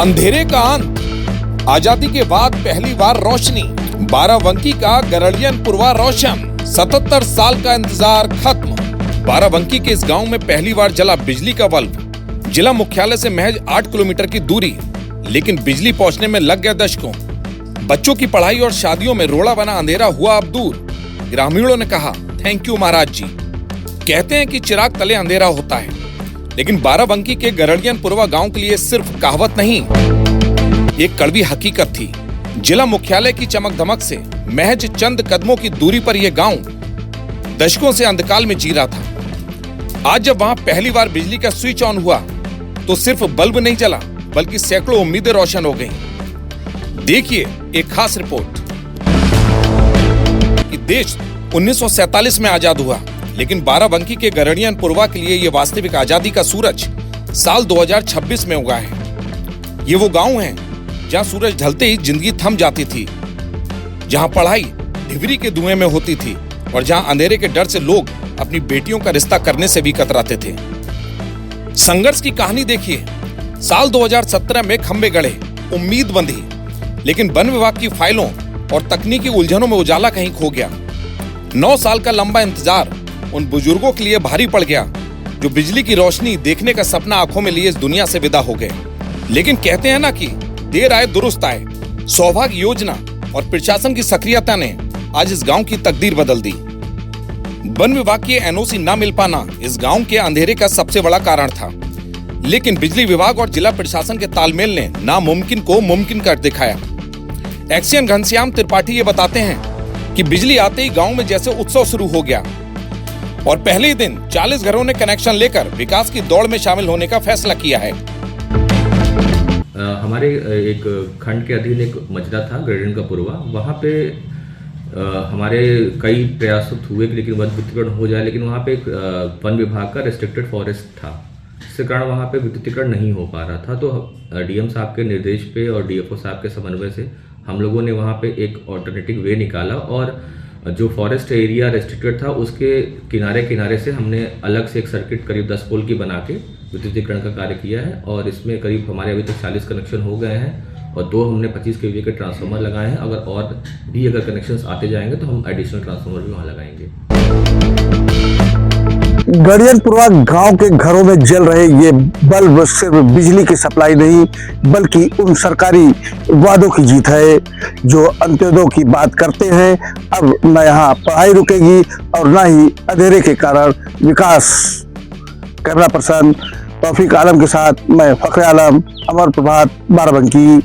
अंधेरे का अंत, आजादी के बाद पहली बार रोशनी, बाराबंकी का गरड़ियन पुरवा रोशन, 77 साल का इंतजार खत्म। बाराबंकी के इस गांव में पहली बार जला बिजली का बल्ब। जिला मुख्यालय से महज 8 किलोमीटर की दूरी, लेकिन बिजली पहुंचने में लग गया दशकों। बच्चों की पढ़ाई और शादियों में रोड़ा बना अंधेरा हुआ अब दूर। ग्रामीणों ने कहा, थैंक यू महाराज जी। कहते हैं कि चिराग तले अंधेरा होता है, लेकिन बाराबंकी के गरड़ियन पुरवा गांव के लिए सिर्फ कहावत नहीं, एक कड़वी हकीकत थी। जिला मुख्यालय की चमक धमक से महज चंद कदमों की दूरी पर यह गांव दशकों से अंधकार में जी रहा था। आज जब वहां पहली बार बिजली का स्विच ऑन हुआ तो सिर्फ बल्ब नहीं जला, बल्कि सैकड़ों उम्मीदें रोशन हो गईं। देखिए एक खास रिपोर्ट कि देश 1947 में आजाद हुआ, लेकिन बाराबंकी के गरड़ियन पुरवा के लिए यह वास्तविक आजादी का सूरज साल 2026 में उगा है। ये वो गांव है जहां सूरज ढलते ही जिंदगी थम जाती थी, जहां पढ़ाई डिग्री के धुएं में होती थी और जहां अंधेरे के डर से लोग अपनी बेटियों का रिश्ता करने से भी कतराते थे। संघर्ष की कहानी देखिए। साल 2017 में खंबे गड़े, उम्मीद बंधी, लेकिन वन विभाग की फाइलों और तकनीकी उलझनों में उजाला कहीं खो गया। 9 साल का लंबा इंतजार उन बुजुर्गों के लिए भारी पड़ गया जो बिजली की रोशनी देखने का सपना आंखों में लिए इस दुनिया से विदा हो गए। लेकिन कहते हैं ना कि देर आए दुरुस्त आए। सौभाग्य योजना और प्रशासन की सक्रियता ने आज इस गांव की तकदीर बदल दी। वन विभाग की एनओसी न मिल पाना इस गांव के अंधेरे का सबसे बड़ा कारण था, लेकिन बिजली विभाग और जिला प्रशासन के तालमेल ने नामुमकिन को मुमकिन कर दिखाया। एक्सीएन घनश्याम त्रिपाठी ये बताते हैं कि बिजली आते ही गांव में जैसे उत्सव शुरू हो गया और पहले ही दिन 40 घरों ने कनेक्शन लेकर विकास की दौड़ में शामिल होने का फैसला किया है। हमारे एक खंड के अधीन एक मजरा था गरड़ियन का पुरवा। वहाँ पे हमारे कई प्रयास हुए लेकिन वन विद्युतीकरण हो जाए, लेकिन वहाँ पे एक वन विभाग का रेस्ट्रिक्टेड फॉरेस्ट था, जिसके कारण वहाँ पे विद्युतीकरण नहीं हो पा रहा था। तो डीएम साहब के निर्देश पे और डीएफओ साहब के समन्वय से हम लोगों ने वहाँ पे एक ऑल्टरनेटिव वे निकाला और जो फॉरेस्ट एरिया रेस्ट्रिक्टेड था उसके किनारे किनारे से हमने अलग से एक सर्किट करीब 10 पोल की बना के विद्युतीकरण का कार्य किया है। और इसमें करीब हमारे अभी तक 40 कनेक्शन हो गए हैं और 2 हमने 25 kVA के ट्रांसफार्मर लगाए हैं। अगर कनेक्शंस आते जाएंगे तो हम एडिशनल ट्रांसफार्मर भी वहाँ लगाएंगे। गरड़ियन पुरवा गांव के घरों में जल रहे ये बल्ब सिर्फ बिजली की सप्लाई नहीं, बल्कि उन सरकारी वादों की जीत है जो अंत्योदय की बात करते हैं। अब न यहाँ पढ़ाई रुकेगी और न ही अंधेरे के कारण विकास। कैमरा पर्सन तौफीक आलम के साथ मैं फखरे आलम, अमर प्रभात, बाराबंकी।